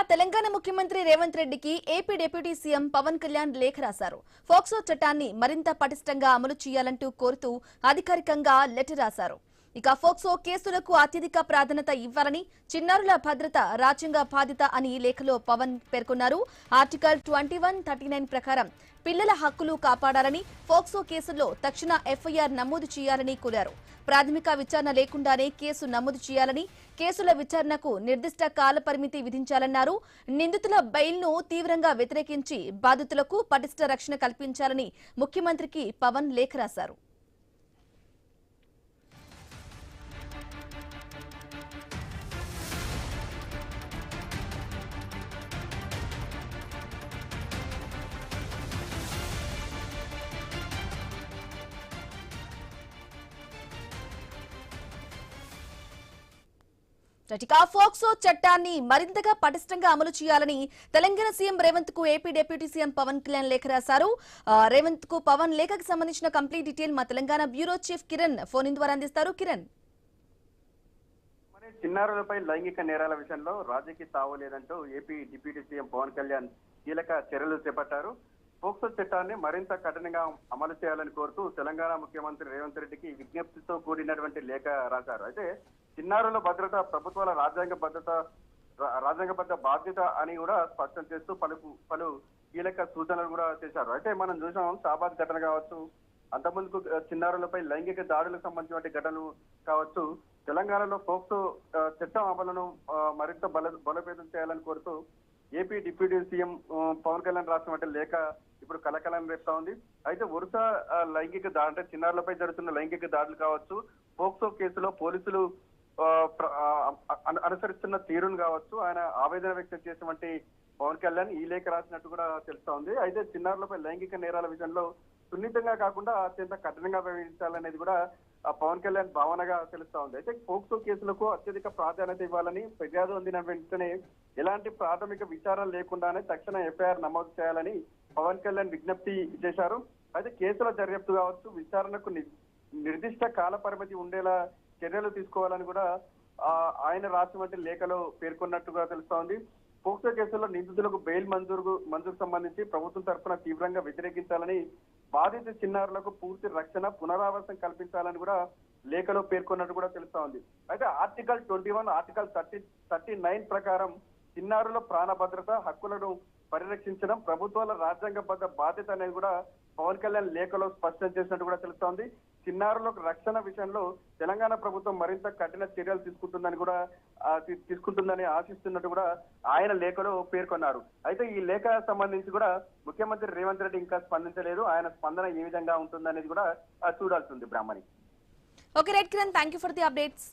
తెలంగాణ ముఖ్యమంత్రి రేవంత్ రెడ్డికి AP deputy CM Pawan Kalyan లేఖ రాశారు. ఫోక్సో చట్టాన్ని మరింత పటిష్టంగా అమలు చేయాలంటూ కోరుతూ అధికారికంగా లెటర్ రాశారు. ఇక ఫోక్సో కేసులకు అత్యధిక ప్రాధాన్యత ఇవ్వాలని, చిన్నారుల భద్రత రాజ్యాంగ బాధ్యత అని లేఖలో పవన్ పేర్కొన్నారు. ఆర్టికల్ 21, 39 ప్రకారం పిల్లల హక్కులు కాపాడాలని, ఫోక్సో కేసుల్లో తక్షణ ఎఫ్ఐఆర్ నమోదు చేయాలని కోరారు. ప్రాథమిక విచారణ లేకుండానే కేసు నమోదు చేయాలని, కేసుల విచారణకు నిర్దిష్ట కాల పరిమితి విధించాలన్నారు. నిందితుల బెయిల్ను తీవ్రంగా వ్యతిరేకించి బాధితులకు పటిష్ట రక్షణ కల్పించాలని ముఖ్యమంత్రికి పవన్ లేఖ రాశారు. ఫోక్సో చట్టాన్ని మరింతగా పటిష్టంగా అమలు చేయాలని తెలంగాణ సీఎం రేవంత్ కు AP deputy CM Pawan Kalyan లేఖ రాశారు. రేవంత్ కు పవన్ లేఖకు సంబంధించిన కంప్లీట్ డీటెయిల్ మా Telangana bureau chief Kiran phone ద్వారా అందిస్తారు. కిరణ్, చిన్నారులపై లైంగిక నేరాల విషయంలో రాజకీయ తావు లేదంటూ AP deputy CM Pawan Kalyan కీలక చర్యలు చేపట్టారు. పోక్సో చట్టాన్ని మరింత కఠినంగా అమలు చేయాలని కోరుతూ తెలంగాణ ముఖ్యమంత్రి రేవంత్ రెడ్డికి విజ్ఞప్తితో కూడినటువంటి లేఖ రాశారు. అయితే చిన్నారుల భద్రత ప్రభుత్వాల రాజ్యాంగబద్ధ బాధ్యత అని కూడా స్పష్టం చేస్తూ పలు కీలక సూచనలు కూడా చేశారు. అయితే మనం చూసాం షాబాద్ ఘటన కావచ్చు, అంతకుముందుకు చిన్నారులపై లైంగిక దాడులకు సంబంధించిన ఘటనలు కావచ్చు, తెలంగాణలో పోక్సో చట్టం అమలును మరింత బలోపేతం చేయాలని కోరుతూ AP deputy CM Pawan Kalyan రాసినటువంటి లేఖ ఇప్పుడు కలకలం రేపుతా ఉంది. అయితే వరుస లైంగిక దాడి అంటే చిన్నారులపై జరుగుతున్న లైంగిక దాడులు కావచ్చు, పోక్సో కేసులో పోలీసులు అనుసరిస్తున్న తీరును కావచ్చు, ఆయన ఆవేదన వ్యక్తం చేసినటువంటి పవన్ కళ్యాణ్ ఈ లేఖ రాసినట్టు కూడా తెలుస్తా ఉంది. అయితే చిన్నారులపై లైంగిక నేరాల విషయంలో సున్నితంగా కాకుండా అత్యంత కఠినంగా వ్యవహరించాలనేది కూడా పవన్ కళ్యాణ్ భావనగా తెలుస్తా ఉంది. అయితే పోక్సో కేసులకు అత్యధిక ప్రాధాన్యత ఇవ్వాలని, ఫిర్యాదు అందిన వెంటనే ఎలాంటి ప్రాథమిక విచారణ లేకుండానే తక్షణ ఎఫ్ఐఆర్ నమోదు చేయాలని పవన్ కళ్యాణ్ విజ్ఞప్తి చేశారు. అయితే కేసుల దర్యాప్తు కావచ్చు, విచారణకు నిర్దిష్ట కాల పరిమితి ఉండేలా చర్యలు తీసుకోవాలని కూడా ఆయన రాసినటువంటి లేఖలో పేర్కొన్నట్టుగా తెలుస్తా ఉంది. పోక్సో కేసుల్లో నిందితులకు బెయిల్ మంజూరు సంబంధించి ప్రభుత్వం తరఫున తీవ్రంగా వ్యతిరేకించాలని, బాధిత చిన్నారులకు పూర్తి రక్షణ పునరావాసం కల్పించాలని కూడా లేఖలో పేర్కొన్నట్టు కూడా తెలుస్తా ఉంది. అయితే ఆర్టికల్ 21, ఆర్టికల్ 39 ప్రకారం చిన్నారుల ప్రాణ భద్రత హక్కులను పరిరక్షించడం ప్రభుత్వాల రాజ్యాంగబద్ధ బాధ్యత అనేది కూడా పవన్ కళ్యాణ్ లేఖలో స్పష్టం చేసినట్టు కూడా తెలుస్తోంది. చిన్నారులకు రక్షణ విషయంలో తెలంగాణ ప్రభుత్వం మరింత కఠిన చర్యలు తీసుకుంటుందని ఆశిస్తున్నట్టు కూడా ఆయన లేఖలో పేర్కొన్నారు. అయితే ఈ లేఖ సంబంధించి కూడా ముఖ్యమంత్రి రేవంత్ రెడ్డి ఇంకా స్పందించలేదు. ఆయన స్పందన ఏ విధంగా ఉంటుందనేది కూడా చూడాల్సి ఉంది. Brahmani. Okay right Kiran, thank you for the updates.